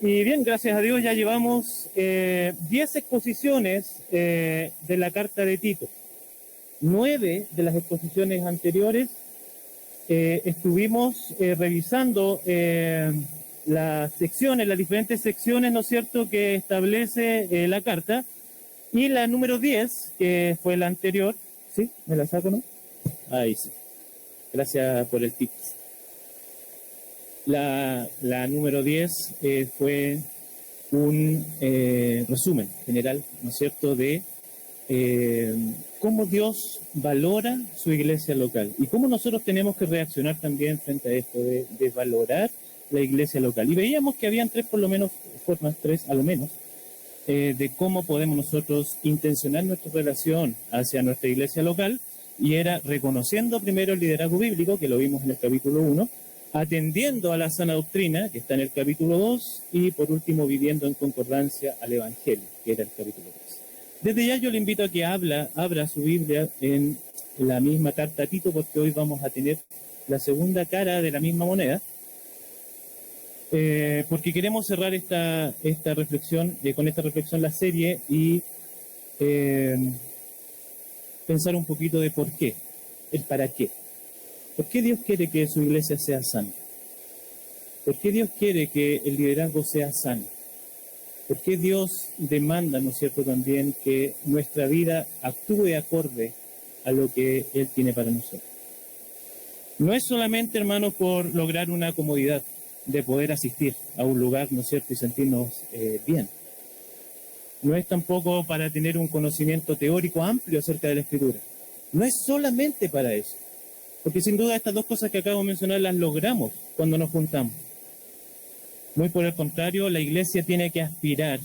Y bien, gracias a Dios ya llevamos 10 exposiciones de la carta de Tito. 9 de las exposiciones anteriores estuvimos revisando las secciones, las diferentes secciones, ¿no es cierto?, que establece la carta. Y la número 10, que fue la anterior, ¿sí? ¿Me la saco, no? Ahí sí. Gracias por el tip. La número 10 fue un resumen general, ¿no es cierto?, de cómo Dios valora su iglesia local y cómo nosotros tenemos que reaccionar también frente a esto de valorar la iglesia local. Y veíamos que habían tres, por lo menos, formas, tres a lo menos, de cómo podemos nosotros intencionar nuestra relación hacia nuestra iglesia local, y era reconociendo primero el liderazgo bíblico, que lo vimos en el capítulo 1, atendiendo a la sana doctrina, que está en el capítulo 2, y por último viviendo en concordancia al Evangelio, que era el capítulo 3. Desde ya yo le invito a que abra su Biblia en la misma carta a Tito, porque hoy vamos a tener la segunda cara de la misma moneda, porque queremos cerrar esta reflexión, con esta reflexión la serie, y pensar un poquito de por qué, el para qué. ¿Por qué Dios quiere que su iglesia sea sana? ¿Por qué Dios quiere que el liderazgo sea sano? ¿Por qué Dios demanda, ¿no es cierto?, también que nuestra vida actúe acorde a lo que Él tiene para nosotros? No es solamente, hermanos, por lograr una comodidad de poder asistir a un lugar, ¿no es cierto?, y sentirnos bien. No es tampoco para tener un conocimiento teórico amplio acerca de la Escritura. No es solamente para eso. Porque sin duda estas dos cosas que acabo de mencionar las logramos cuando nos juntamos. Muy por el contrario, la iglesia tiene que aspirar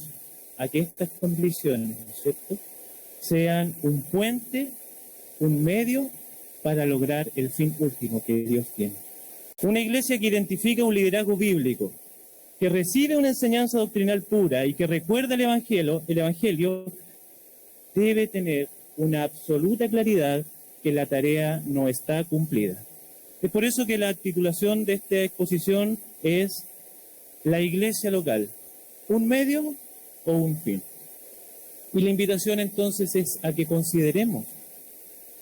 a que estas condiciones, ¿no es cierto?, sean un puente, un medio para lograr el fin último que Dios tiene. Una iglesia que identifica un liderazgo bíblico, que recibe una enseñanza doctrinal pura y que recuerda el Evangelio debe tener una absoluta claridad que la tarea no está cumplida. Es por eso que la titulación de esta exposición es la iglesia local, ¿un medio o un fin? Y la invitación entonces es a que consideremos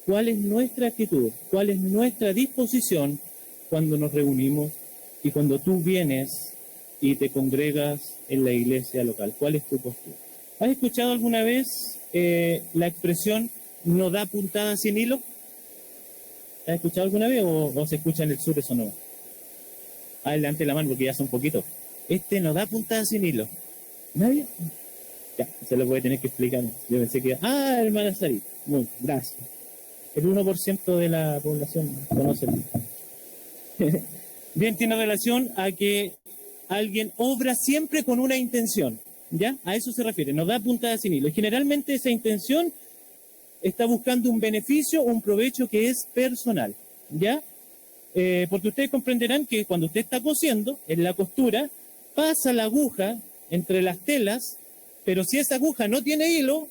cuál es nuestra actitud, cuál es nuestra disposición cuando nos reunimos y cuando tú vienes y te congregas en la iglesia local. ¿Cuál es tu postura? ¿Has escuchado alguna vez la expresión no da puntada sin hilo? ¿Has escuchado alguna vez o se escucha en el sur eso no? Adelante la mano porque ya son poquitos. No da puntada sin hilo. ¿Nadie? Ya, se lo voy a tener que explicar. Yo pensé que... hermana Sarita. Muy, gracias. El 1% de la población conoce. Bien, tiene relación a que alguien obra siempre con una intención, ¿ya? A eso se refiere, no da puntada sin hilo. Y generalmente esa intención está buscando un beneficio o un provecho que es personal, ¿ya? Porque ustedes comprenderán que cuando usted está cosiendo, en la costura, pasa la aguja entre las telas, pero si esa aguja no tiene hilo,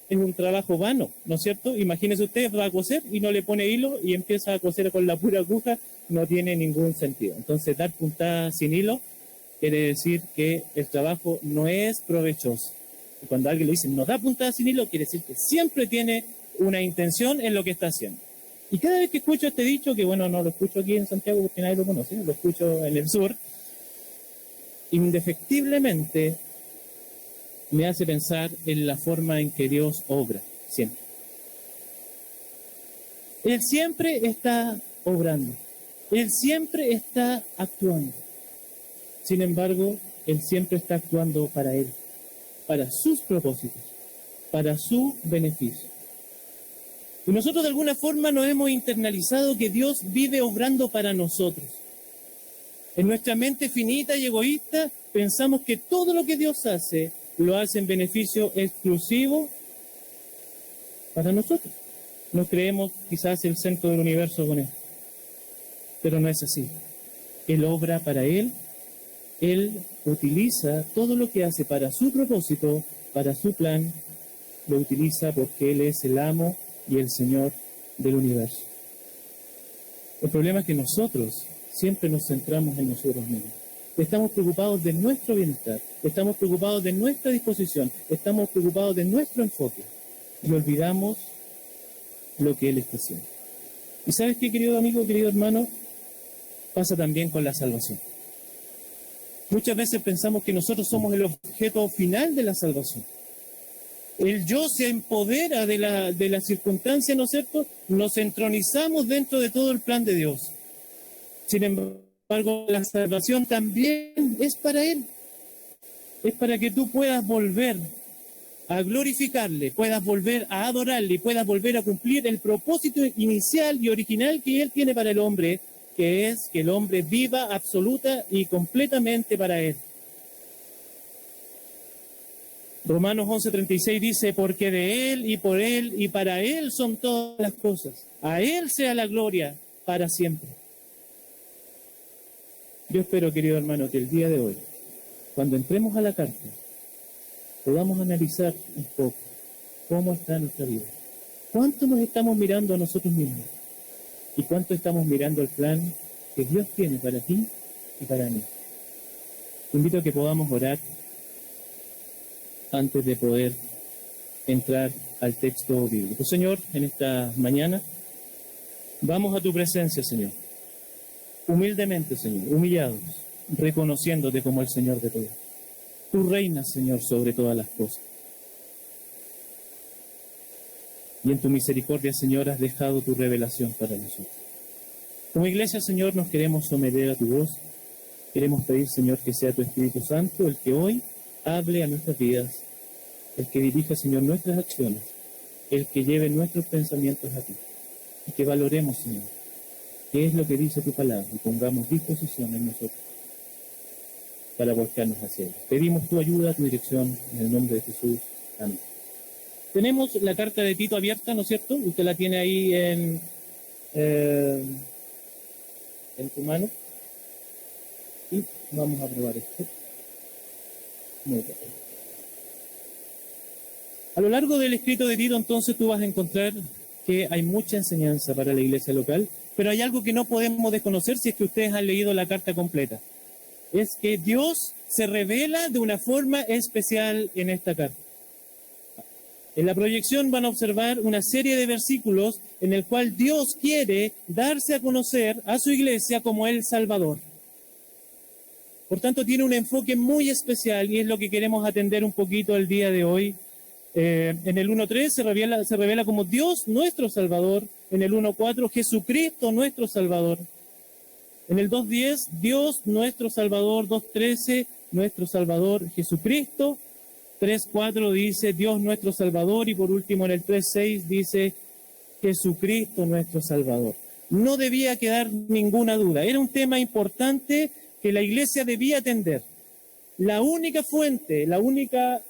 es un trabajo vano, ¿no es cierto? Imagínese usted, va a coser y no le pone hilo y empieza a coser con la pura aguja, no tiene ningún sentido. Entonces, dar puntada sin hilo quiere decir que el trabajo no es provechoso. Y cuando alguien le dice no da puntada sin hilo, quiere decir que siempre tiene una intención en lo que está haciendo. Y cada vez que escucho este dicho, que bueno, no lo escucho aquí en Santiago porque nadie lo conoce, lo escucho en el sur, indefectiblemente me hace pensar en la forma en que Dios obra, siempre. Él siempre está obrando, Él siempre está actuando. Sin embargo, Él siempre está actuando para Él, para sus propósitos, para su beneficio. Y nosotros de alguna forma nos hemos internalizado que Dios vive obrando para nosotros. En nuestra mente finita y egoísta pensamos que todo lo que Dios hace lo hace en beneficio exclusivo para nosotros. Nos creemos quizás el centro del universo con Él, pero no es así. Él obra para Él, Él utiliza todo lo que hace para su propósito, para su plan, lo utiliza porque Él es el amo y el Señor del universo. El problema es que nosotros siempre nos centramos en nosotros mismos. Estamos preocupados de nuestro bienestar, estamos preocupados de nuestra disposición, estamos preocupados de nuestro enfoque y olvidamos lo que Él está haciendo. ¿Y sabes qué, querido amigo, querido hermano? Pasa también con la salvación. Muchas veces pensamos que nosotros somos el objeto final de la salvación. El yo se empodera de la circunstancia, ¿no es cierto? Nos entronizamos dentro de todo el plan de Dios. Sin embargo, la salvación también es para Él. Es para que tú puedas volver a glorificarle, puedas volver a adorarle y puedas volver a cumplir el propósito inicial y original que Él tiene para el hombre, que es que el hombre viva absoluta y completamente para Él. Romanos 11:36 dice, porque de Él y por Él y para Él son todas las cosas. A Él sea la gloria para siempre. Yo espero, querido hermano, que el día de hoy, cuando entremos a la carta, podamos analizar un poco cómo está nuestra vida. ¿Cuánto nos estamos mirando a nosotros mismos? ¿Y cuánto estamos mirando el plan que Dios tiene para ti y para mí? Te invito a que podamos orar antes de poder entrar al texto bíblico. Señor, en esta mañana, vamos a tu presencia, Señor. Humildemente, Señor, humillados, reconociéndote como el Señor de todo. Tú reinas, Señor, sobre todas las cosas. Y en tu misericordia, Señor, has dejado tu revelación para nosotros. Como iglesia, Señor, nos queremos someter a tu voz. Queremos pedir, Señor, que sea tu Espíritu Santo el que hoy hable a nuestras vidas, el que dirija, Señor, nuestras acciones, el que lleve nuestros pensamientos a ti. Y que valoremos, Señor, qué es lo que dice tu palabra y pongamos disposición en nosotros para volcarnos hacia Él. Pedimos tu ayuda, tu dirección, en el nombre de Jesús. Amén. Tenemos la carta de Tito abierta, ¿no es cierto? Usted la tiene ahí en tu mano. Y vamos a probar esto. Muy bien. A lo largo del escrito de Tito, entonces, tú vas a encontrar que hay mucha enseñanza para la iglesia local, pero hay algo que no podemos desconocer si es que ustedes han leído la carta completa. Es que Dios se revela de una forma especial en esta carta. En la proyección van a observar una serie de versículos en el cual Dios quiere darse a conocer a su iglesia como el Salvador. Por tanto, tiene un enfoque muy especial y es lo que queremos atender un poquito el día de hoy. En el 1.3 se revela como Dios nuestro Salvador. En el 1.4, Jesucristo nuestro Salvador. En el 2.10, Dios nuestro Salvador. 2.13, nuestro Salvador Jesucristo. 3.4 dice Dios nuestro Salvador. Y por último, en el 3.6 dice Jesucristo nuestro Salvador. No debía quedar ninguna duda. Era un tema importante que la iglesia debía atender. La única fuente, la única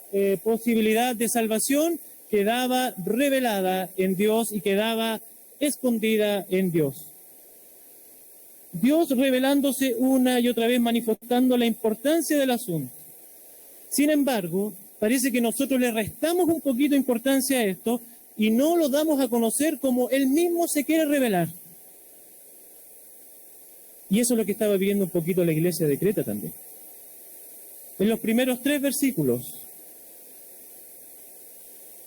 posibilidad de salvación quedaba revelada en Dios y quedaba escondida en Dios. Dios revelándose una y otra vez, manifestando la importancia del asunto. Sin embargo, parece que nosotros le restamos un poquito de importancia a esto y no lo damos a conocer como Él mismo se quiere revelar. Y eso es lo que estaba viviendo un poquito la iglesia de Creta también. En los primeros 3 versículos,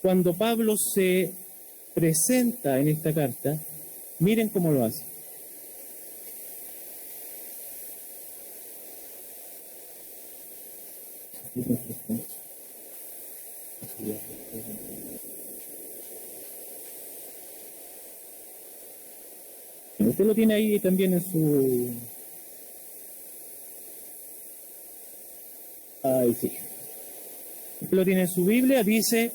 cuando Pablo se presenta en esta carta, miren cómo lo hace. Usted lo tiene ahí también en su... Ahí sí. Usted lo tiene en su Biblia, dice...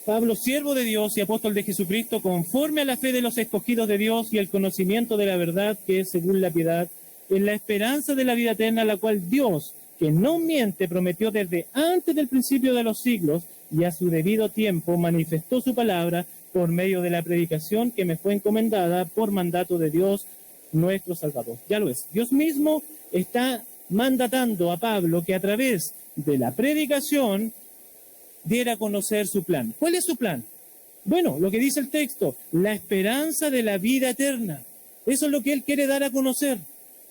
Pablo, siervo de Dios y apóstol de Jesucristo, conforme a la fe de los escogidos de Dios y el conocimiento de la verdad que es según la piedad, en la esperanza de la vida eterna, la cual Dios, que no miente, prometió desde antes del principio de los siglos y a su debido tiempo manifestó su palabra por medio de la predicación que me fue encomendada por mandato de Dios nuestro Salvador. Ya lo es. Dios mismo está mandatando a Pablo que a través de la predicación diera a conocer su plan. ¿Cuál es su plan? Bueno, lo que dice el texto, la esperanza de la vida eterna. Eso es lo que Él quiere dar a conocer.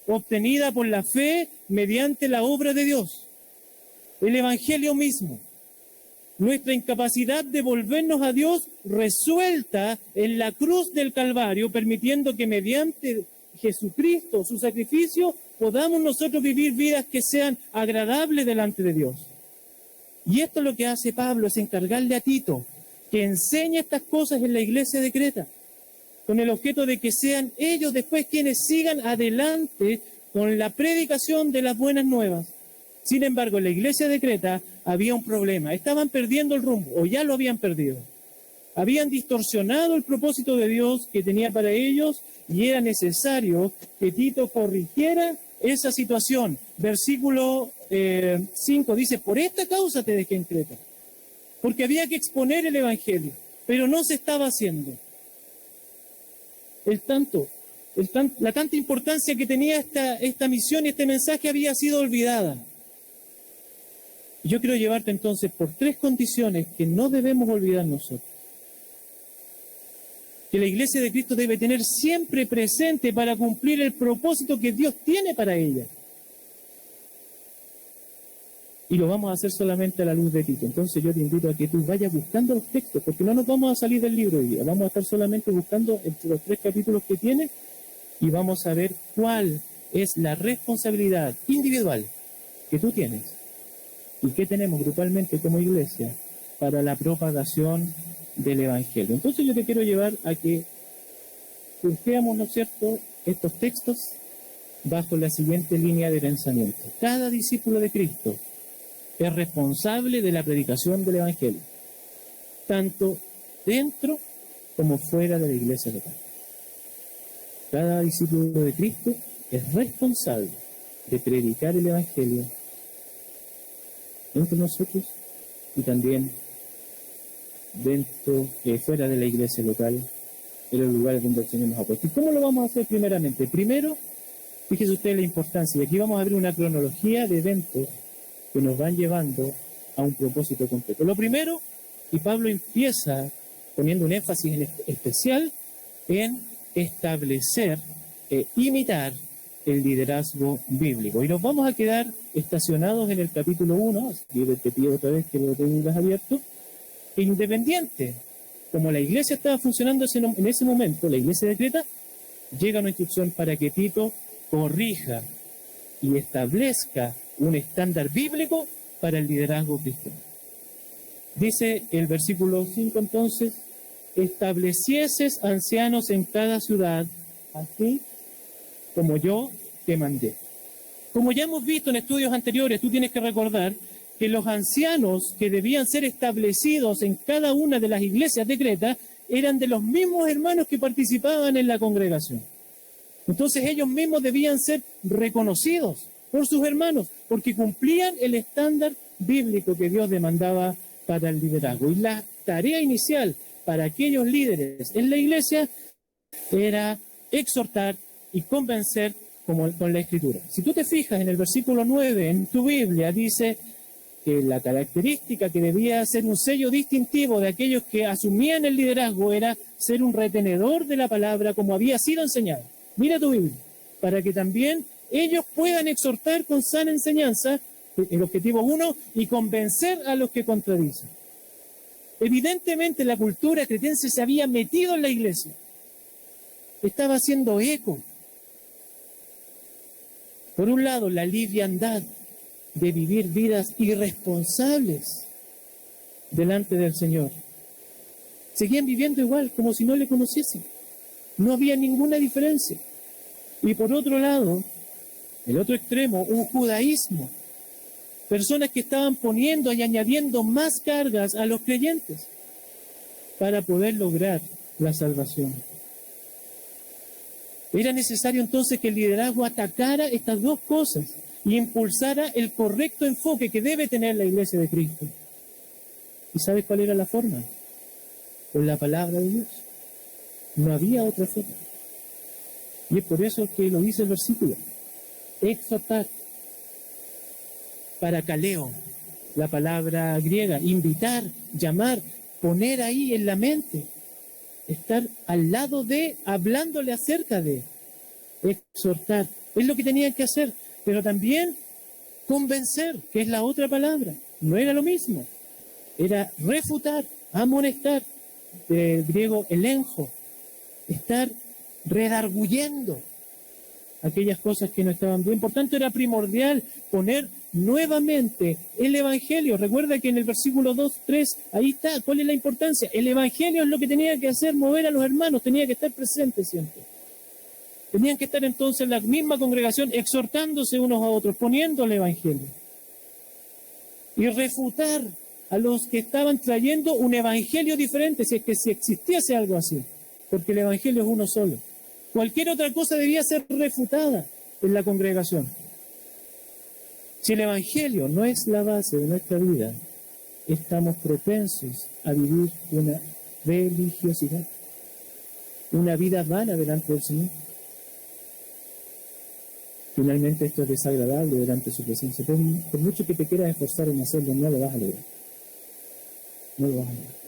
obtenida por la fe mediante la obra de Dios. El Evangelio mismo. Nuestra incapacidad de volvernos a Dios resuelta en la cruz del Calvario, permitiendo que mediante Jesucristo, su sacrificio, podamos nosotros vivir vidas que sean agradables delante de Dios. Y esto es lo que hace Pablo, es encargarle a Tito que enseñe estas cosas en la iglesia de Creta, con el objeto de que sean ellos después quienes sigan adelante con la predicación de las buenas nuevas. Sin embargo, en la iglesia de Creta había un problema. Estaban perdiendo el rumbo, o ya lo habían perdido. Habían distorsionado el propósito de Dios que tenía para ellos y era necesario que Tito corrigiera esa situación. Versículo 5 dice, por esta causa te dejé en Creta. Porque había que exponer el Evangelio, pero no se estaba haciendo. La tanta importancia que tenía esta misión y este mensaje había sido olvidada. Yo quiero llevarte entonces por 3 condiciones que no debemos olvidar nosotros. Que la iglesia de Cristo debe tener siempre presente para cumplir el propósito que Dios tiene para ella. Y lo vamos a hacer solamente a la luz de Tito. Entonces yo te invito a que tú vayas buscando los textos, porque no nos vamos a salir del libro hoy día. Vamos a estar solamente buscando entre los 3 capítulos que tiene y vamos a ver cuál es la responsabilidad individual que tú tienes y que tenemos grupalmente como iglesia para la propagación del Evangelio. Entonces yo te quiero llevar a que surfeamos, ¿no es cierto?, estos textos bajo la siguiente línea de pensamiento. Cada discípulo de Cristo es responsable de la predicación del Evangelio, tanto dentro como fuera de la iglesia local. Cada discípulo de Cristo es responsable de predicar el Evangelio entre nosotros y también fuera de la iglesia local, en los lugares donde el Señor nos ha puesto. ¿Y cómo lo vamos a hacer primeramente? Primero, fíjese usted la importancia, y aquí vamos a ver una cronología de eventos que nos van llevando a un propósito concreto. Lo primero, y Pablo empieza poniendo un énfasis especial en establecer e imitar el liderazgo bíblico. Y nos vamos a quedar estacionados en el capítulo 1, así que te pido otra vez que lo tengas abierto, independiente, como la iglesia estaba funcionando en ese momento, la iglesia de Creta, llega una instrucción para que Tito corrija y establezca un estándar bíblico para el liderazgo cristiano. Dice el versículo 5 entonces, establecieses ancianos en cada ciudad, así como yo te mandé. Como ya hemos visto en estudios anteriores, tú tienes que recordar que los ancianos que debían ser establecidos en cada una de las iglesias de Creta eran de los mismos hermanos que participaban en la congregación. Entonces ellos mismos debían ser reconocidos por sus hermanos, porque cumplían el estándar bíblico que Dios demandaba para el liderazgo. Y la tarea inicial para aquellos líderes en la iglesia era exhortar y convencer con la Escritura. Si tú te fijas en el versículo 9 en tu Biblia, dice que la característica que debía ser un sello distintivo de aquellos que asumían el liderazgo era ser un retenedor de la palabra como había sido enseñado. Mira tu Biblia, para que también ellos puedan exhortar con sana enseñanza, el objetivo 1, y convencer a los que contradicen. Evidentemente la cultura cretense se había metido en la iglesia. Estaba haciendo eco. Por un lado, la liviandad de vivir vidas irresponsables delante del Señor. Seguían viviendo igual, como si no le conociesen. No había ninguna diferencia. Y por otro lado, el otro extremo, un judaísmo. Personas que estaban poniendo y añadiendo más cargas a los creyentes para poder lograr la salvación. Era necesario entonces que el liderazgo atacara estas dos cosas y impulsara el correcto enfoque que debe tener la iglesia de Cristo. ¿Y sabes cuál era la forma? Con la palabra de Dios. No había otra forma. Y es por eso que lo dice el versículo. Exhortar. Parakaleo, la palabra griega, invitar, llamar, poner ahí en la mente, estar al lado de, hablándole acerca de. exhortar. Es lo que tenían que hacer, pero también convencer, que es la otra palabra. No era lo mismo. Era refutar, amonestar, del griego elenjo, estar redarguyendo aquellas cosas que no estaban bien. Por tanto, era primordial poner nuevamente el Evangelio. Recuerda que en el versículo 2, 3, ahí está, ¿cuál es la importancia? El Evangelio es lo que tenía que hacer mover a los hermanos, tenía que estar presente siempre. Tenían que estar entonces en la misma congregación, exhortándose unos a otros, poniendo el Evangelio. Y refutar a los que estaban trayendo un Evangelio diferente, si es que si existiese algo así, porque el Evangelio es uno solo. Cualquier otra cosa debía ser refutada en la congregación. Si el Evangelio no es la base de nuestra vida, estamos propensos a vivir una religiosidad, una vida vana delante del Señor. Finalmente esto es desagradable delante de su presencia. Por mucho que te quieras esforzar en hacerlo, no lo vas a lograr. No lo vas a lograr.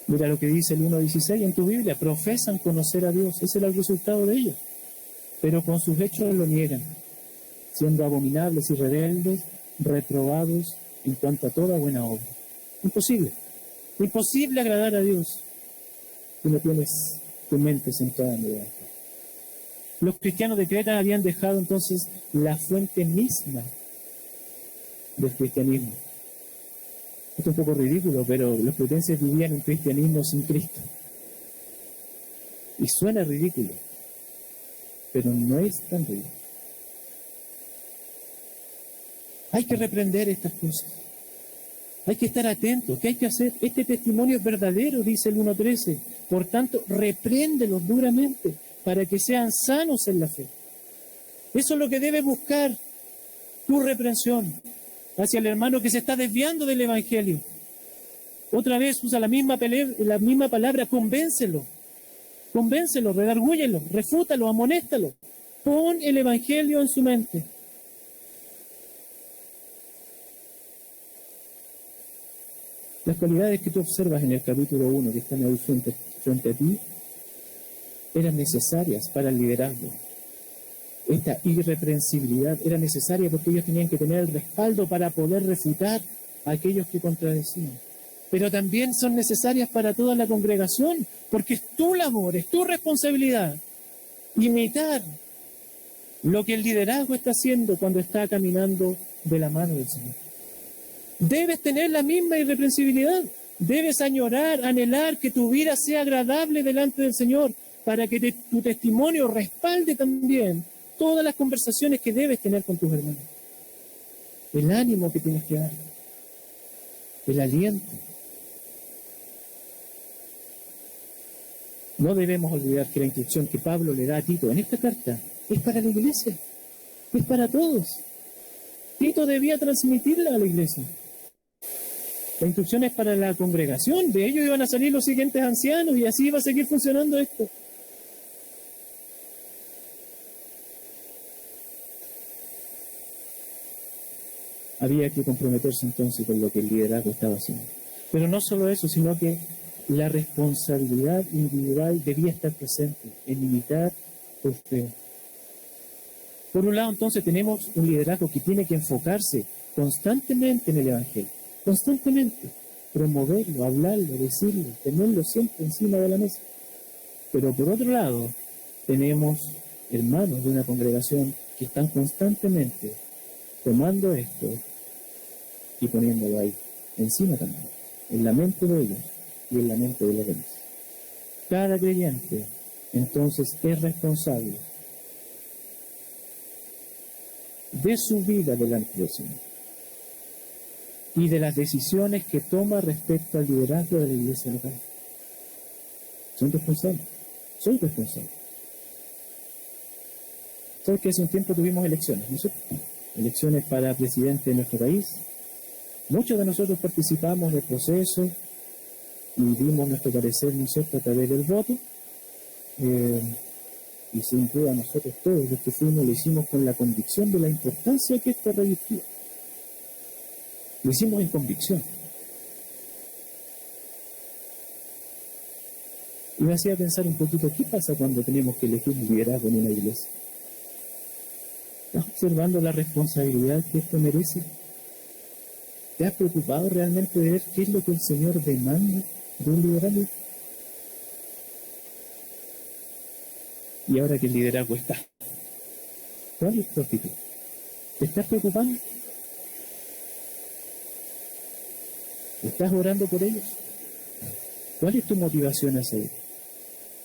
Mira lo que dice el 1.16 en tu Biblia. Profesan conocer a Dios. Ese era el resultado de ellos. Pero con sus hechos lo niegan, siendo abominables y rebeldes, reprobados en cuanto a toda buena obra. Imposible. Imposible agradar a Dios si no tienes tu mente centrada en Dios. Los cristianos de Creta habían dejado entonces la fuente misma del cristianismo. Esto es un poco ridículo, pero los cretenses vivían un cristianismo sin Cristo. Y suena ridículo, pero no es tan ridículo. Hay que reprender estas cosas. Hay que estar atentos. ¿Qué hay que hacer? Este testimonio es verdadero, dice el 1.13. Por tanto, repréndelos duramente para que sean sanos en la fe. Eso es lo que debe buscar tu reprensión hacia el hermano que se está desviando del Evangelio. Otra vez usa la misma palabra, convéncelo. Convéncelo, redargúyelo, refútalo, amonéstalo. Pon el Evangelio en su mente. Las cualidades que tú observas en el capítulo 1, que están ahí frente a ti, eran necesarias para el liderazgo. Esta irreprensibilidad era necesaria porque ellos tenían que tener el respaldo para poder refutar a aquellos que contradecían. Pero también son necesarias para toda la congregación, porque es tu labor, es tu responsabilidad imitar lo que el liderazgo está haciendo cuando está caminando de la mano del Señor. Debes tener la misma irreprensibilidad, debes añorar, anhelar que tu vida sea agradable delante del Señor, para que tu testimonio respalde también todas las conversaciones que debes tener con tus hermanos. El ánimo que tienes que dar, el aliento. No debemos olvidar que la instrucción que Pablo le da a Tito en esta carta es para la iglesia, es para todos. Tito debía transmitirla a la iglesia. La instrucción es para la congregación, de ellos iban a salir los siguientes ancianos y así iba a seguir funcionando esto. Había que comprometerse entonces con lo que el liderazgo estaba haciendo. Pero no solo eso, sino que la responsabilidad individual debía estar presente en imitar por fe. Por un lado, entonces, tenemos un liderazgo que tiene que enfocarse constantemente en el Evangelio. Constantemente. Promoverlo, hablarlo, decirlo, tenerlo siempre encima de la mesa. Pero por otro lado, tenemos hermanos de una congregación que están constantemente tomando esto y poniéndolo ahí, encima también, en la mente de ellos y en la mente de los demás. Cada creyente, entonces, es responsable de su vida delante del Señor y de las decisiones que toma respecto al liderazgo de la iglesia local. Son responsables. Soy responsable. ¿Sabes que hace un tiempo tuvimos elecciones, ¿no es cierto? Elecciones para presidente de nuestro país. Muchos de nosotros participamos del proceso y dimos nuestro parecer, ¿no es cierto?, a través del voto. Y sin duda nosotros todos los que fuimos lo hicimos con la convicción de la importancia que esto revestía. Lo hicimos en convicción. Y me hacía pensar un poquito, ¿qué pasa cuando tenemos que elegir liderazgo en una iglesia? ¿Estás observando la responsabilidad que esto merece? ¿Te has preocupado realmente de ver qué es lo que el Señor demanda de un liderazgo? Y ahora que el liderazgo está, ¿cuál es tu actitud? ¿Te estás preocupando? ¿Estás orando por ellos? ¿Cuál es tu motivación hacia ellos?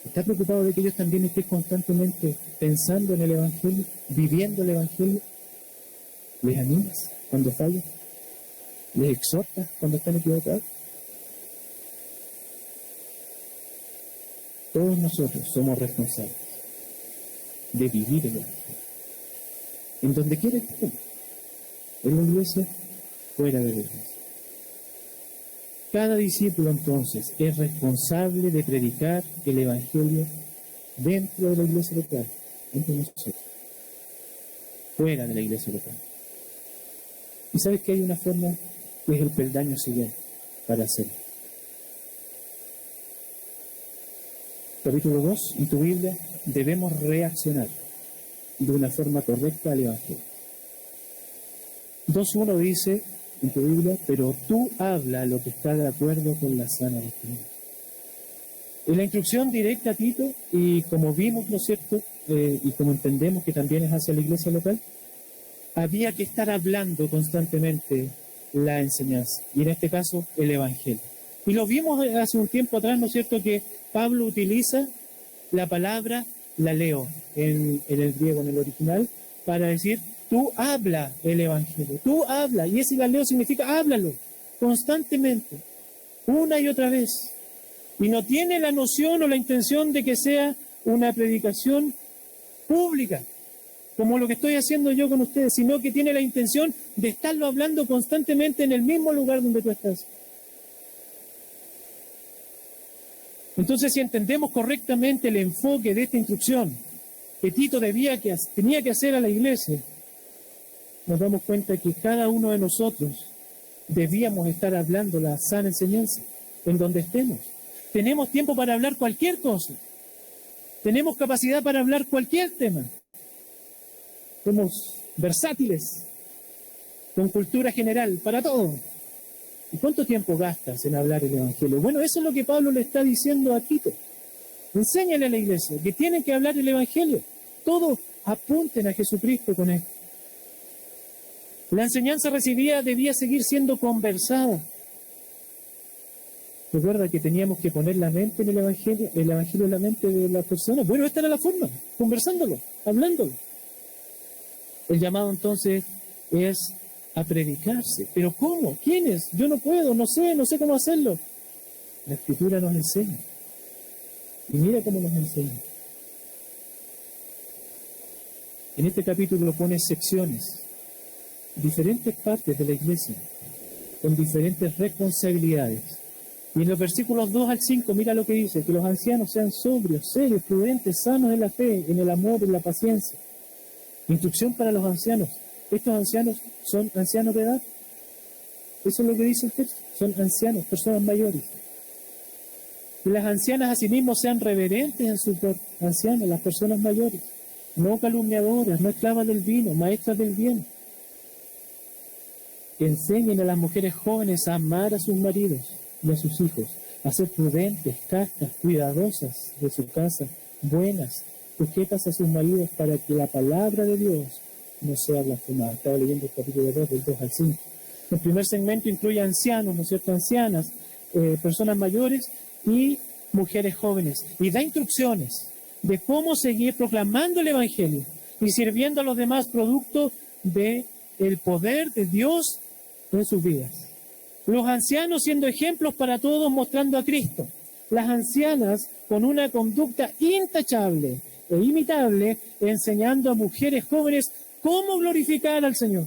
¿Estás preocupado de que ellos también estén constantemente pensando en el Evangelio, viviendo el Evangelio? ¿Les animas cuando fallan? ¿Les exhortas cuando están equivocados? Todos nosotros somos responsables de vivir el Evangelio. En donde quiera que estemos, en la iglesia, fuera de la iglesia. Cada discípulo entonces es responsable de predicar el Evangelio dentro de la iglesia local, entre nosotros, fuera de la iglesia local. Y sabes que hay una forma que es el peldaño siguiente para hacerlo. Capítulo 2, en tu Biblia, debemos reaccionar de una forma correcta al Evangelio. 2.1 dice en tu Biblia, pero tú habla lo que está de acuerdo con la sana doctrina. En la instrucción directa a Tito, y como vimos, ¿no es cierto?, y como entendemos que también es hacia la iglesia local, había que estar hablando constantemente la enseñanza, y en este caso el Evangelio. Y lo vimos hace un tiempo atrás, ¿no es cierto?, que Pablo utiliza la palabra laleo en el griego, en el original, para decir, tú habla el Evangelio, tú habla, y ese laleo significa háblalo, constantemente, una y otra vez. Y no tiene la noción o la intención de que sea una predicación pública, como lo que estoy haciendo yo con ustedes, sino que tiene la intención de estarlo hablando constantemente en el mismo lugar donde tú estás. Entonces, si entendemos correctamente el enfoque de esta instrucción que Tito tenía que hacer a la iglesia, nos damos cuenta que cada uno de nosotros debíamos estar hablando la sana enseñanza en donde estemos. Tenemos tiempo para hablar cualquier cosa. Tenemos capacidad para hablar cualquier tema. Somos versátiles, con cultura general, para todo. ¿Y cuánto tiempo gastas en hablar el Evangelio? Bueno, eso es lo que Pablo le está diciendo a Tito. Enséñale a la iglesia que tienen que hablar el Evangelio. Todos apunten a Jesucristo con esto. La enseñanza recibida debía seguir siendo conversada. Recuerda que teníamos que poner la mente en el Evangelio en la mente de las personas. Bueno, esta era la forma, conversándolo, hablándolo. El llamado entonces es a predicarse. ¿Pero cómo? ¿Quiénes? Yo no puedo, no sé cómo hacerlo. La Escritura nos enseña. Y mira cómo nos enseña. En este capítulo pone secciones, diferentes partes de la iglesia, con diferentes responsabilidades. Y en los versículos 2 al 5, mira lo que dice, que los ancianos sean sobrios, serios, prudentes, sanos en la fe, en el amor, en la paciencia. Instrucción para los ancianos. Estos ancianos son ancianos de edad. Eso es lo que dice el texto. Son ancianos, personas mayores. Que las ancianas asimismo sean reverentes en su cuerpo. Ancianas, las personas mayores. No calumniadoras, no esclavas del vino, maestras del bien. Que enseñen a las mujeres jóvenes a amar a sus maridos y a sus hijos, a ser prudentes, castas, cuidadosas de su casa, buenas, sujetas a sus maridos para que la palabra de Dios no sea blasfemada. Estaba leyendo el capítulo 2, del 2 al 5. El primer segmento incluye ancianos, ¿no es cierto?, ancianas, personas mayores y mujeres jóvenes. Y da instrucciones de cómo seguir proclamando el Evangelio y sirviendo a los demás producto del poder de Dios en sus vidas. Los ancianos siendo ejemplos para todos, mostrando a Cristo. Las ancianas con una conducta intachable e imitable, enseñando a mujeres jóvenes cómo glorificar al Señor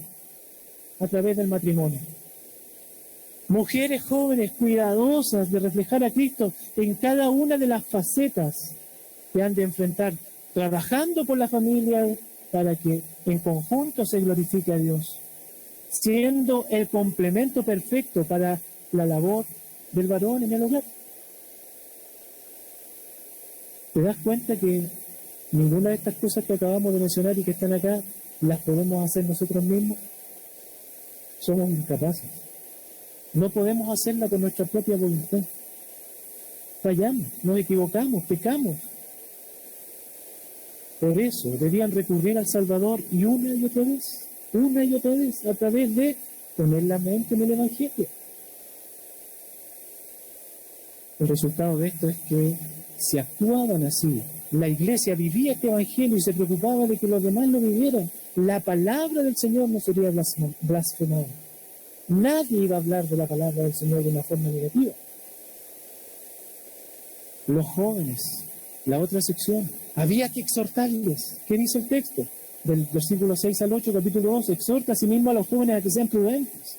a través del matrimonio. Mujeres jóvenes cuidadosas de reflejar a Cristo en cada una de las facetas que han de enfrentar, trabajando por la familia para que en conjunto se glorifique a Dios, siendo el complemento perfecto para la labor del varón en el hogar. ¿Te das cuenta que ninguna de estas cosas que acabamos de mencionar y que están acá las podemos hacer nosotros mismos? Somos incapaces. No podemos hacerla con nuestra propia voluntad. Fallamos, nos equivocamos, pecamos. Por eso debían recurrir al Salvador y una y otra vez, a través de poner la mente en el Evangelio. El resultado de esto es que si actuaban así, la iglesia vivía este Evangelio y se preocupaba de que los demás lo vivieran, la palabra del Señor no sería blasfemada. Nadie iba a hablar de la palabra del Señor de una forma negativa. Los jóvenes, la otra sección, había que exhortarles. ¿Qué dice el texto? Del versículo 6 al 8, capítulo 2, exhorta asimismo a los jóvenes a que sean prudentes,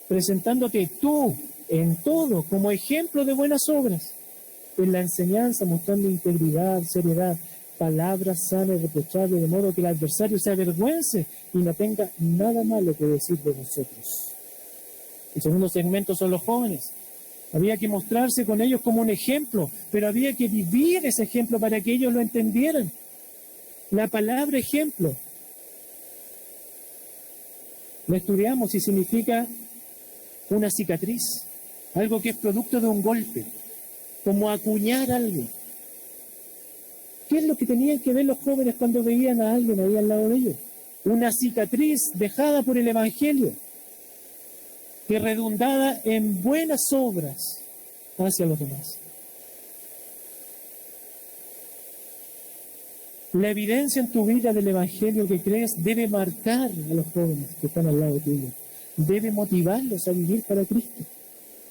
presentándote tú en todo como ejemplo de buenas obras, en la enseñanza mostrando integridad, seriedad, palabras sanas y reprochables, de modo que el adversario se avergüence y no tenga nada malo que decir de vosotros. El segundo segmento son los jóvenes. Había que mostrarse con ellos como un ejemplo, pero había que vivir ese ejemplo para que ellos lo entendieran. La palabra ejemplo la estudiamos y significa una cicatriz, algo que es producto de un golpe, como acuñar algo. ¿Qué es lo que tenían que ver los jóvenes cuando veían a alguien ahí al lado de ellos? Una cicatriz dejada por el Evangelio, que redundaba en buenas obras hacia los demás. La evidencia en tu vida del Evangelio que crees debe marcar a los jóvenes que están al lado tuyo, debe motivarlos a vivir para Cristo.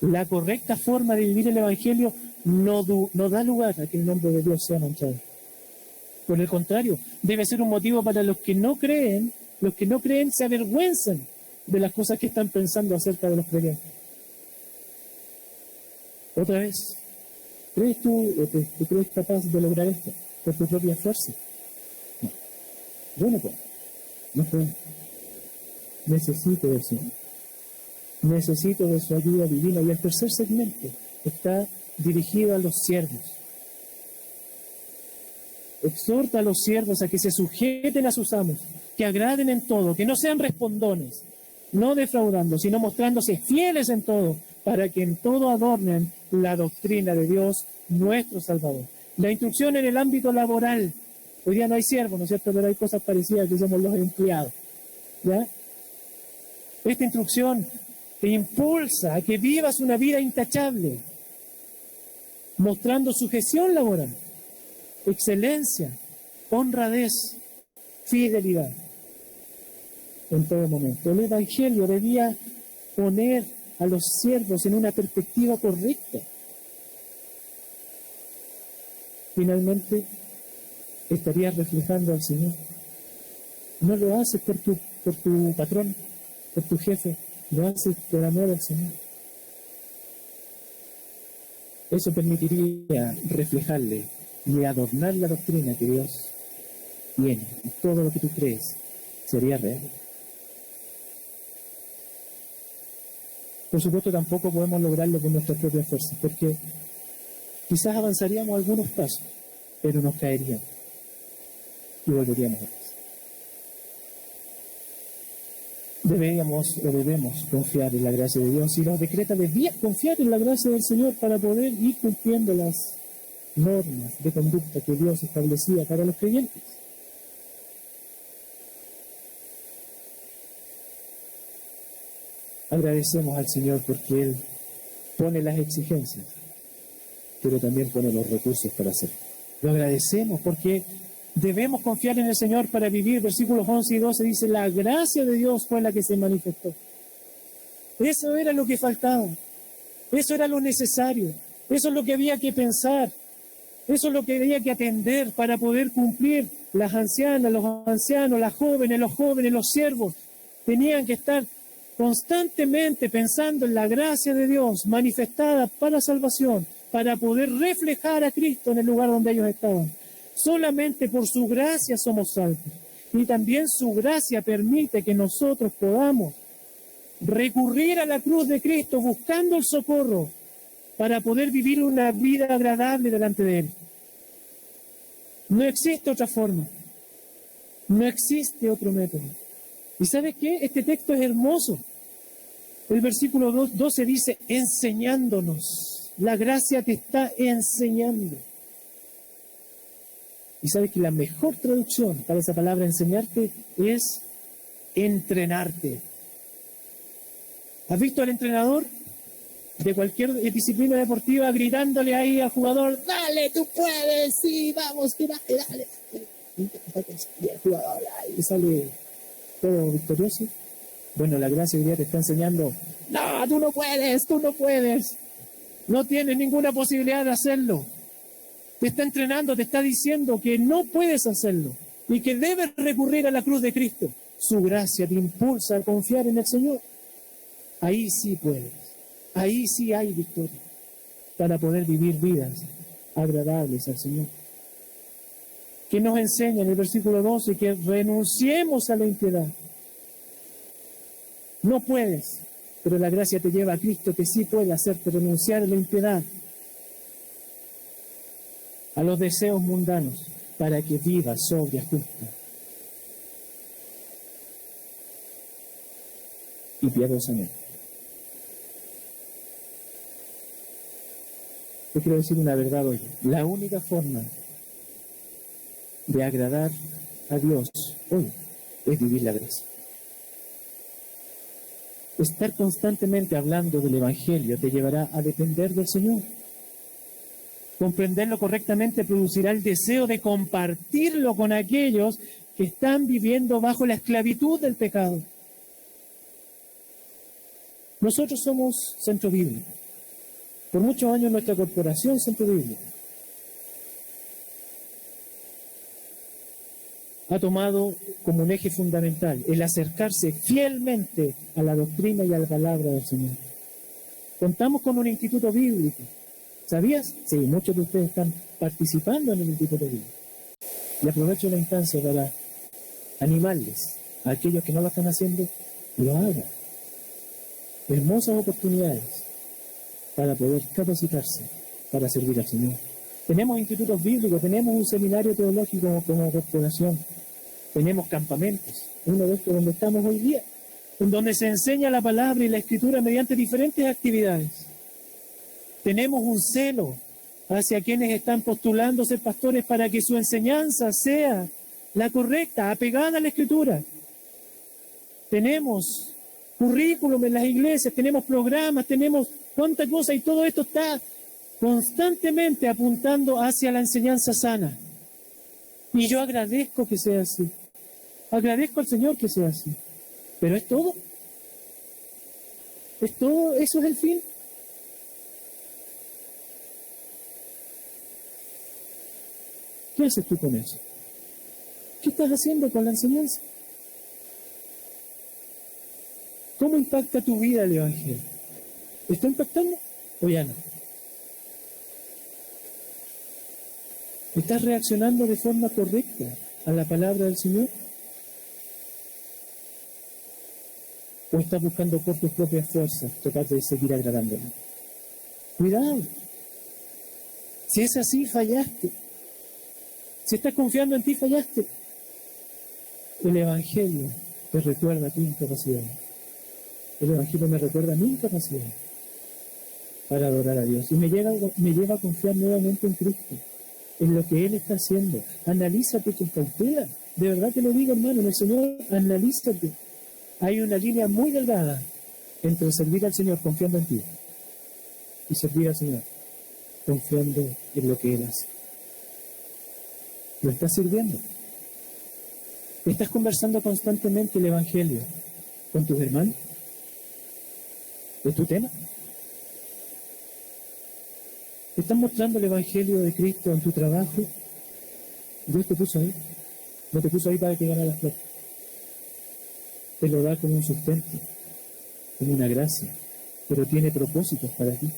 La correcta forma de vivir el Evangelio no da lugar a que el nombre de Dios sea manchado. Por el contrario, debe ser un motivo para los que no creen se avergüenzan de las cosas que están pensando acerca de los creyentes. Otra vez, ¿crees tú crees capaz de lograr esto por tu propia fuerza? No. Yo no puedo. No puedo. Necesito del Señor. Necesito de su ayuda divina. Y el tercer segmento está dirigido a los siervos. Exhorta a los siervos a que se sujeten a sus amos, que agraden en todo, que no sean respondones, no defraudando, sino mostrándose fieles en todo, para que en todo adornen la doctrina de Dios, nuestro Salvador. La instrucción en el ámbito laboral. Hoy día no hay siervos, ¿no es cierto? Pero hay cosas parecidas que somos los empleados. ¿Ya? Esta instrucción te impulsa a que vivas una vida intachable, mostrando sujeción laboral, excelencia, honradez, fidelidad en todo momento. El Evangelio debía poner a los siervos en una perspectiva correcta. Finalmente, estarías reflejando al Señor. No lo haces por tu patrón, por tu jefe, lo haces por amor al Señor. Eso permitiría reflejarle y adornar la doctrina que Dios tiene. Y todo lo que tú crees sería real. Por supuesto, tampoco podemos lograrlo con nuestras propias fuerzas, porque quizás avanzaríamos algunos pasos, pero nos caeríamos y volveríamos atrás. Debemos confiar en la gracia de Dios, y los decreta debían confiar en la gracia del Señor para poder ir cumpliendo las normas de conducta que Dios establecía para los creyentes. Agradecemos al Señor porque Él pone las exigencias, pero también pone los recursos para hacerlo. Lo agradecemos porque debemos confiar en el Señor para vivir. Versículos 11 y 12 dice, la gracia de Dios fue la que se manifestó. Eso era lo que faltaba. Eso era lo necesario. Eso es lo que había que pensar. Eso es lo que había que atender para poder cumplir. Las ancianas, los ancianos, las jóvenes, los siervos tenían que estar constantemente pensando en la gracia de Dios manifestada para salvación, para poder reflejar a Cristo en el lugar donde ellos estaban. Solamente por su gracia somos salvos. Y también su gracia permite que nosotros podamos recurrir a la cruz de Cristo buscando el socorro para poder vivir una vida agradable delante de Él. No existe otra forma. No existe otro método. ¿Y sabes qué? Este texto es hermoso. El versículo 12 dice, enseñándonos. La gracia te está enseñando. Y sabes que la mejor traducción para esa palabra enseñarte es entrenarte. ¿Has visto al entrenador de cualquier disciplina deportiva gritándole ahí al jugador, dale, tú puedes, sí, vamos, que dale. Y el jugador ahí sale todo victorioso? Bueno, la gracia hoy día te está enseñando, no, tú no puedes. No tienes ninguna posibilidad de hacerlo. Te está entrenando, te está diciendo que no puedes hacerlo y que debes recurrir a la cruz de Cristo. Su gracia te impulsa a confiar en el Señor. Ahí sí puedes. Ahí sí hay victoria para poder vivir vidas agradables al Señor. Que nos enseña en el versículo 12 que renunciemos a la impiedad. No puedes, pero la gracia te lleva a Cristo que sí puede hacerte renunciar a la impiedad, a los deseos mundanos, para que vivas sobria, justa y piadosamente. Yo quiero decir una verdad hoy. La única forma de agradar a Dios hoy es vivir la gracia. Estar constantemente hablando del Evangelio te llevará a depender del Señor. Comprenderlo correctamente producirá el deseo de compartirlo con aquellos que están viviendo bajo la esclavitud del pecado. Nosotros somos Centro Bíblico. Por muchos años nuestra corporación Centro Bíblico ha tomado como un eje fundamental el acercarse fielmente a la doctrina y a la palabra del Señor. Contamos con un instituto bíblico. ¿Sabías? Sí, muchos de ustedes están participando en el instituto bíblico. Y aprovecho la instancia para animarles a aquellos que no lo están haciendo, lo hagan. Hermosas oportunidades para poder capacitarse para servir al Señor. Tenemos institutos bíblicos, tenemos un seminario teológico como corporación, tenemos campamentos, uno de estos donde estamos hoy día, en donde se enseña la palabra y la escritura mediante diferentes actividades. Tenemos un celo hacia quienes están postulando ser pastores para que su enseñanza sea la correcta, apegada a la escritura. Tenemos currículum en las iglesias, tenemos programas, tenemos cuánta cosa, y todo esto está constantemente apuntando hacia la enseñanza sana. Y yo agradezco que sea así. Agradezco al Señor que sea así. Pero es todo. Es todo, eso es el fin. ¿Qué haces tú con eso? ¿Qué estás haciendo con la enseñanza? ¿Cómo impacta tu vida el Evangelio? ¿Está impactando o ya no? ¿Estás reaccionando de forma correcta a la palabra del Señor? ¿O estás buscando por tus propias fuerzas tratar de seguir agradándole? Cuidado. Si es así, fallaste. Si estás confiando en ti, fallaste. El Evangelio te recuerda tu incapacidad. El Evangelio me recuerda mi incapacidad para adorar a Dios. Y me lleva a confiar nuevamente en Cristo, en lo que Él está haciendo. Analízate con cautela. De verdad te lo digo, hermano, en el Señor, analízate. Hay una línea muy delgada entre servir al Señor confiando en ti y servir al Señor confiando en lo que Él hace. ¿Lo estás sirviendo? ¿Estás conversando constantemente el Evangelio con tus hermanos? ¿Es tu tema? ¿Estás mostrando el Evangelio de Cristo en tu trabajo? Dios te puso ahí. No te puso ahí para que ganaras plata. Te lo da como un sustento, como una gracia, pero tiene propósitos para ti.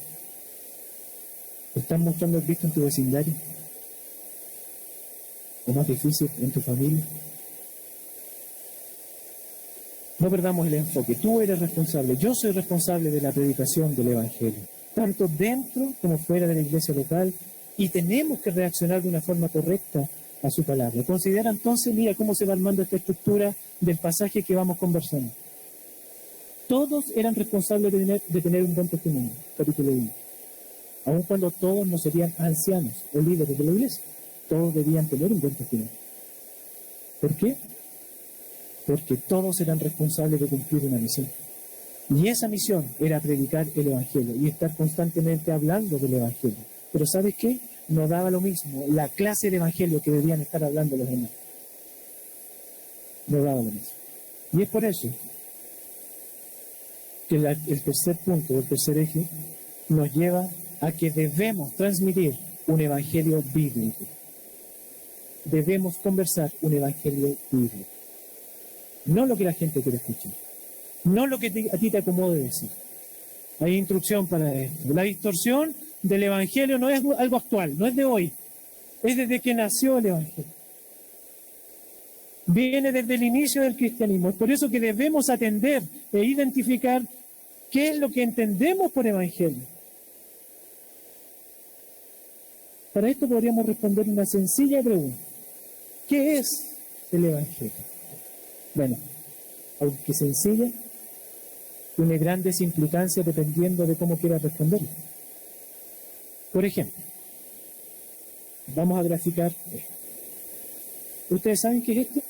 ¿Estás mostrando a Cristo en tu vecindario? ¿O más difícil, en tu familia? No perdamos el enfoque. Tú eres responsable, yo soy responsable de la predicación del Evangelio, tanto dentro como fuera de la iglesia local, y tenemos que reaccionar de una forma correcta a su palabra. Considera entonces, mira cómo se va armando esta estructura del pasaje que vamos conversando. Todos eran responsables de tener un buen testimonio, capítulo 1. Aun cuando todos no serían ancianos o líderes de la iglesia, todos debían tener un buen testimonio. ¿Por qué? Porque todos eran responsables de cumplir una misión. Y esa misión era predicar el Evangelio y estar constantemente hablando del Evangelio. Pero ¿sabes qué? No daba lo mismo la clase de Evangelio que debían estar hablando los demás. No daba lo mismo. Y es por eso que el tercer punto, el tercer eje, nos lleva a que debemos transmitir un Evangelio bíblico. Debemos conversar un Evangelio bíblico. No lo que la gente quiere escuchar. No lo que a ti te acomode decir. Hay instrucción para esto. La distorsión del Evangelio no es algo actual, no es de hoy. Es desde que nació el Evangelio. Viene desde el inicio del cristianismo. Es por eso que debemos atender e identificar qué es lo que entendemos por Evangelio. Para esto podríamos responder una sencilla pregunta. ¿Qué es el Evangelio? Bueno, aunque sencilla, tiene grandes implicancias dependiendo de cómo quiera responderlo. Por ejemplo, vamos a graficar esto. ¿Ustedes saben qué es esto?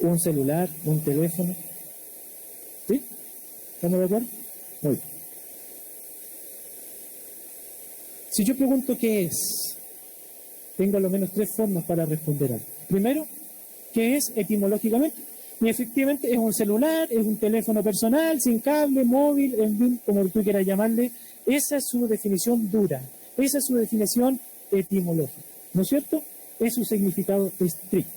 Un celular, un teléfono. ¿Sí? ¿Estamos de acuerdo? Muy bien. Si yo pregunto qué es, tengo al menos 3 formas para responder algo. Primero, ¿qué es etimológicamente? Y efectivamente es un celular, es un teléfono personal, sin cable, móvil, en fin, como tú quieras llamarle. Esa es su definición dura, esa es su definición etimológica, ¿no es cierto? Es su significado estricto.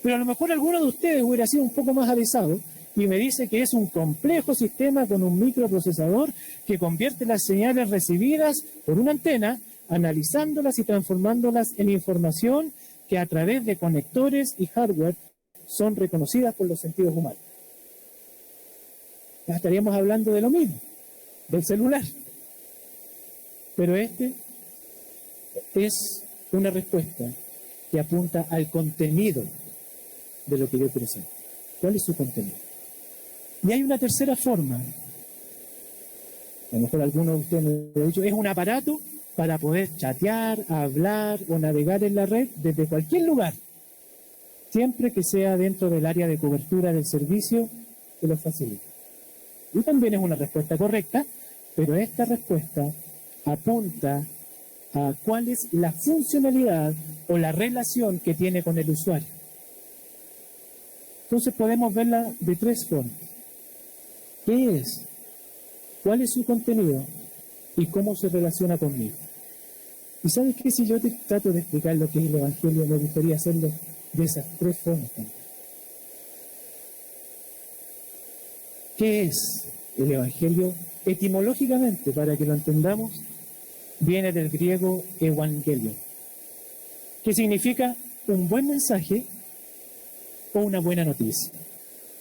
Pero a lo mejor alguno de ustedes hubiera sido un poco más avisado y me dice que es un complejo sistema con un microprocesador que convierte las señales recibidas por una antena, analizándolas y transformándolas en información que a través de conectores y hardware son reconocidas por los sentidos humanos. Ya estaríamos hablando de lo mismo, del celular. Pero este es una respuesta que apunta al contenido de lo que yo quiero saber. ¿Cuál es su contenido? Y hay una tercera forma. A lo mejor alguno de ustedes me ha dicho, es un aparato para poder chatear, hablar o navegar en la red desde cualquier lugar, siempre que sea dentro del área de cobertura del servicio que lo facilita. Y también es una respuesta correcta, pero esta respuesta apunta a cuál es la funcionalidad o la relación que tiene con el usuario. Entonces podemos verla de 3 formas. ¿Qué es? ¿Cuál es su contenido? ¿Y cómo se relaciona conmigo? Y sabes que si yo te trato de explicar lo que es el Evangelio, me gustaría hacerlo de esas 3 formas también. ¿Qué es el Evangelio? Etimológicamente, para que lo entendamos, viene del griego evangelion, que significa un buen mensaje o una buena noticia.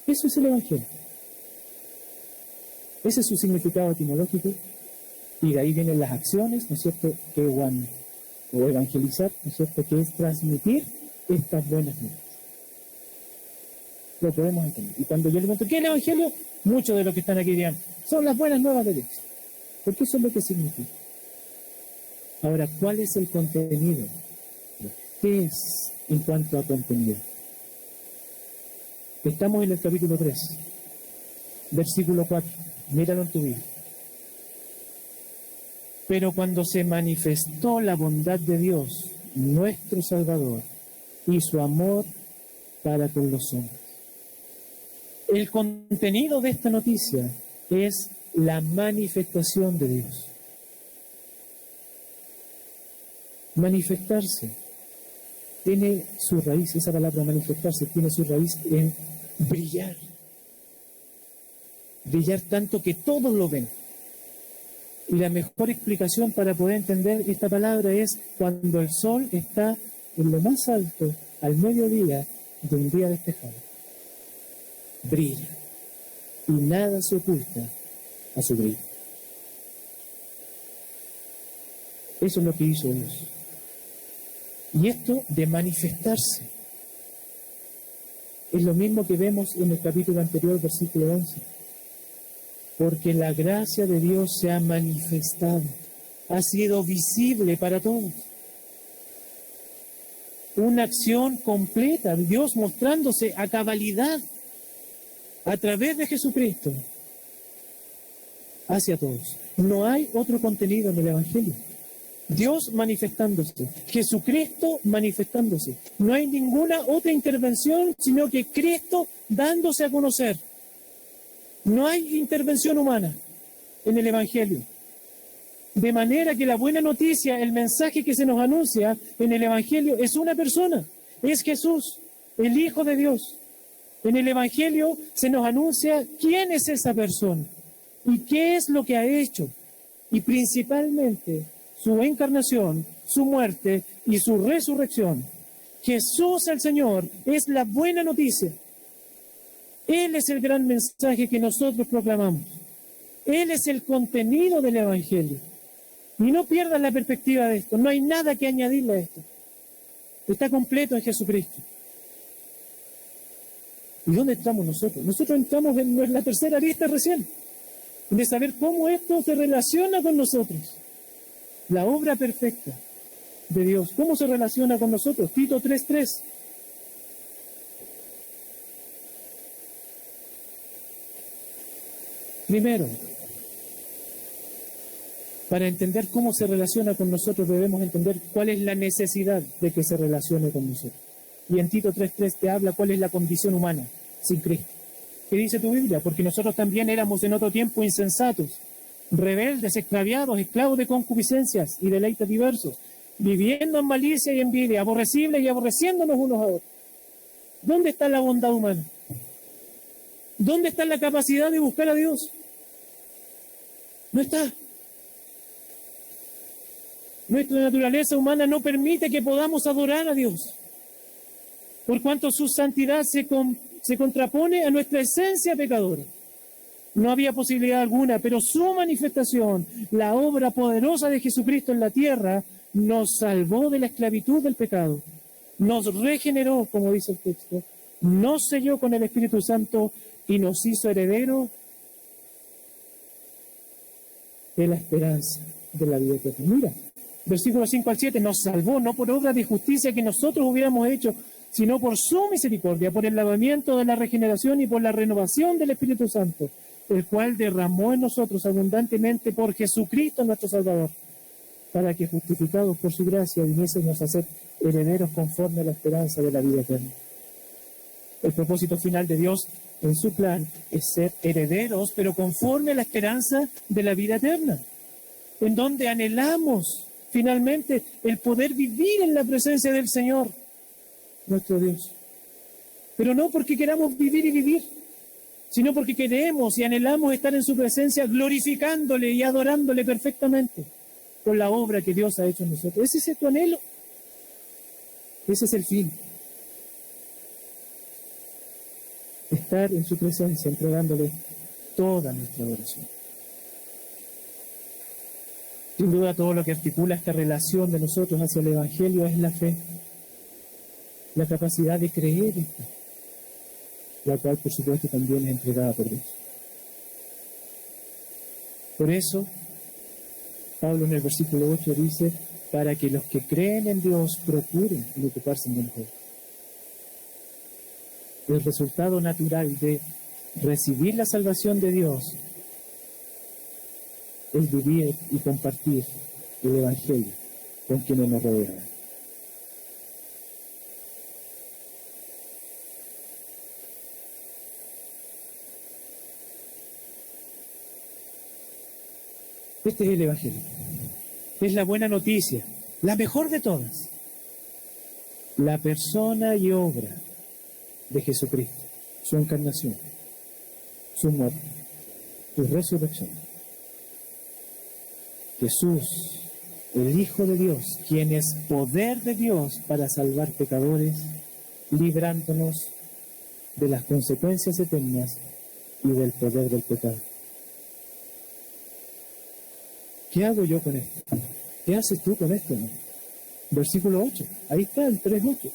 Eso es el Evangelio. Ese es su significado etimológico, y de ahí vienen las acciones, ¿no es cierto?, o evangelizar, ¿no es cierto?, que es transmitir estas buenas nuevas. Lo podemos entender. Y cuando yo le pregunto, ¿qué es el Evangelio? Muchos de los que están aquí dirán, son las buenas nuevas de Dios. Porque eso es lo que significa. Ahora, ¿cuál es el contenido? ¿Qué es en cuanto a contenido? Estamos en el capítulo 3, versículo 4. Míralo en tu Biblia. Pero cuando se manifestó la bondad de Dios, nuestro Salvador, y su amor para con los hombres. El contenido de esta noticia es la manifestación de Dios. Manifestarse tiene su raíz, esa palabra manifestarse tiene su raíz en brillar. Brillar tanto que todos lo ven. Y la mejor explicación para poder entender esta palabra es cuando el sol está en lo más alto, al mediodía de un día despejado. Brilla. Y nada se oculta a su brillo. Eso es lo que hizo Dios. Y esto de manifestarse es lo mismo que vemos en el capítulo anterior, versículo 11. Porque la gracia de Dios se ha manifestado, ha sido visible para todos. Una acción completa, Dios mostrándose a cabalidad a través de Jesucristo hacia todos. No hay otro contenido en el Evangelio. Dios manifestándose, Jesucristo manifestándose. No hay ninguna otra intervención, sino que Cristo dándose a conocer. No hay intervención humana en el Evangelio. De manera que la buena noticia, el mensaje que se nos anuncia en el Evangelio es una persona, es Jesús, el Hijo de Dios. En el Evangelio se nos anuncia quién es esa persona y qué es lo que ha hecho. Y principalmente su encarnación, su muerte y su resurrección. Jesús el Señor es la buena noticia. Él es el gran mensaje que nosotros proclamamos. Él es el contenido del Evangelio. Y no pierdas la perspectiva de esto. No hay nada que añadirle a esto. Está completo en Jesucristo. ¿Y dónde entramos nosotros? Nosotros entramos en la tercera lista recién, de saber cómo esto se relaciona con nosotros. La obra perfecta de Dios, ¿cómo se relaciona con nosotros? Tito 3:3. Primero, para entender cómo se relaciona con nosotros debemos entender cuál es la necesidad de que se relacione con nosotros. Y en Tito 3:3 te habla cuál es la condición humana sin Cristo. ¿Qué dice tu Biblia? Porque nosotros también éramos en otro tiempo insensatos, rebeldes, extraviados, esclavos de concupiscencias y deleites diversos, viviendo en malicia y envidia, aborrecibles y aborreciéndonos unos a otros. ¿Dónde está la bondad humana? ¿Dónde está la capacidad de buscar a Dios? No está. Nuestra naturaleza humana no permite que podamos adorar a Dios, por cuanto su santidad se contrapone a nuestra esencia pecadora. No había posibilidad alguna, pero su manifestación, la obra poderosa de Jesucristo en la tierra, nos salvó de la esclavitud del pecado, nos regeneró, como dice el texto, nos selló con el Espíritu Santo y nos hizo herederos de la esperanza de la vida eterna. Mira, versículos 5 al 7, nos salvó no por obra de justicia que nosotros hubiéramos hecho, sino por su misericordia, por el lavamiento de la regeneración y por la renovación del Espíritu Santo, el cual derramó en nosotros abundantemente por Jesucristo nuestro Salvador, para que justificados por su gracia viniésemos a ser herederos conforme a la esperanza de la vida eterna. El propósito final de Dios en su plan es ser herederos, pero conforme a la esperanza de la vida eterna, en donde anhelamos finalmente el poder vivir en la presencia del Señor, nuestro Dios. Pero no porque queramos vivir y vivir, sino porque queremos y anhelamos estar en su presencia glorificándole y adorándole perfectamente por la obra que Dios ha hecho en nosotros. Ese es tu anhelo. Ese es el fin. Estar en su presencia, entregándole toda nuestra adoración. Sin duda, todo lo que articula esta relación de nosotros hacia el Evangelio es la fe, la capacidad de creer esto, la cual, por supuesto, también es entregada por Dios. Por eso, Pablo en el versículo 8 dice, para que los que creen en Dios procuren ocuparse de mejor. El resultado natural de recibir la salvación de Dios es vivir y compartir el Evangelio con quienes nos rodean. Este es el Evangelio. Es la buena noticia, la mejor de todas. La persona y obra de Jesucristo, su encarnación, su muerte, su resurrección. Jesús, el Hijo de Dios, quien es poder de Dios para salvar pecadores, librándonos de las consecuencias eternas y del poder del pecado. ¿Qué hago yo con esto? ¿Qué haces tú con esto? Versículo 8. Ahí está el 3:8.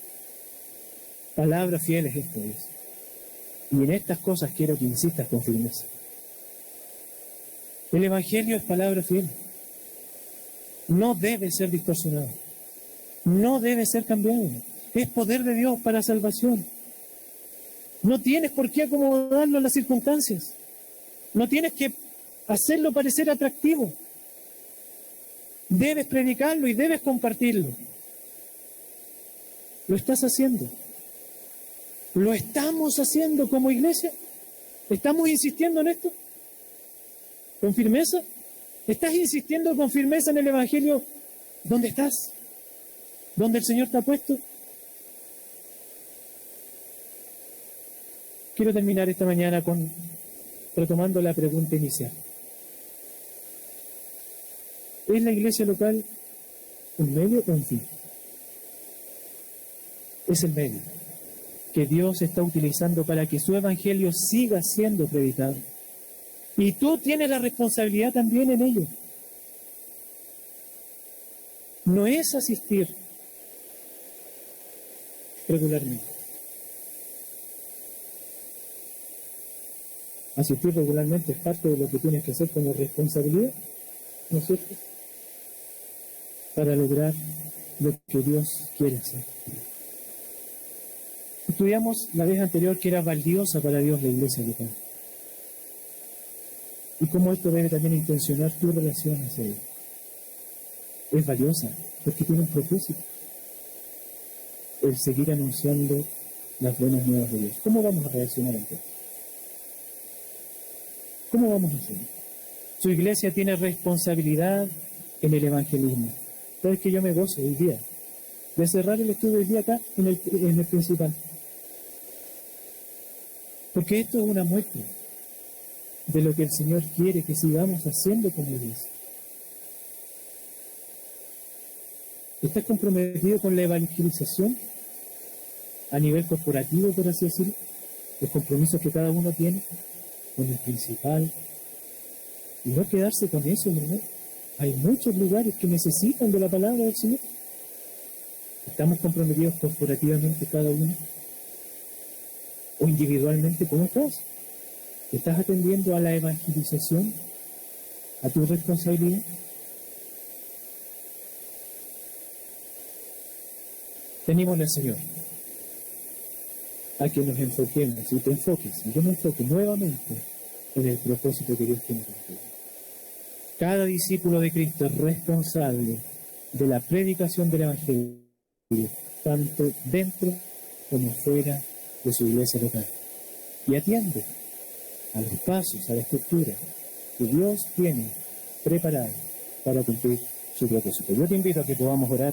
Palabra fiel es esto, es. Y en estas cosas quiero que insistas con firmeza. El Evangelio es palabra fiel. No debe ser distorsionado. No debe ser cambiado. Es poder de Dios para salvación. No tienes por qué acomodarlo a las circunstancias. No tienes que hacerlo parecer atractivo. Debes predicarlo y debes compartirlo. Lo estás haciendo. ¿Lo estamos haciendo como iglesia? ¿Estamos insistiendo en esto? ¿Con firmeza? ¿Estás insistiendo con firmeza en el Evangelio donde estás? ¿Donde el Señor te ha puesto? Quiero terminar esta mañana retomando la pregunta inicial. ¿Es la iglesia local un medio o un fin? Es el medio que Dios está utilizando para que su evangelio siga siendo predicado. Y tú tienes la responsabilidad también en ello. No es asistir regularmente. Asistir regularmente es parte de lo que tienes que hacer como responsabilidad, ¿no es cierto?, para lograr lo que Dios quiere hacer. Estudiamos la vez anterior que era valiosa para Dios la iglesia local. Y cómo esto debe también intencionar tu relación hacia Él. Es valiosa porque tiene un propósito: el seguir anunciando las buenas nuevas de Dios. ¿Cómo vamos a reaccionar ante esto? ¿Cómo vamos a hacer? Su iglesia tiene responsabilidad en el evangelismo. ¿Sabes que yo me gozo hoy día de cerrar el estudio hoy día acá en el principal? Porque esto es una muestra de lo que el Señor quiere que sigamos haciendo como iglesia. ¿Estás comprometido con la evangelización a nivel corporativo, por así decirlo? Los compromisos que cada uno tiene con el principal. Y no quedarse con eso, hermano. Hay muchos lugares que necesitan de la palabra del Señor. ¿Estamos comprometidos corporativamente cada uno? ¿O individualmente? ¿Cómo estás? ¿Estás atendiendo a la evangelización? ¿A tu responsabilidad? Tenemos al Señor a que nos enfoquemos, y te enfoques, y yo me enfoque nuevamente en el propósito que Dios tiene contigo. Cada discípulo de Cristo es responsable de la predicación del Evangelio, tanto dentro como fuera de su iglesia local. Y atiende a los pasos, a la estructura que Dios tiene preparada para cumplir su propósito. Yo te invito a que podamos orar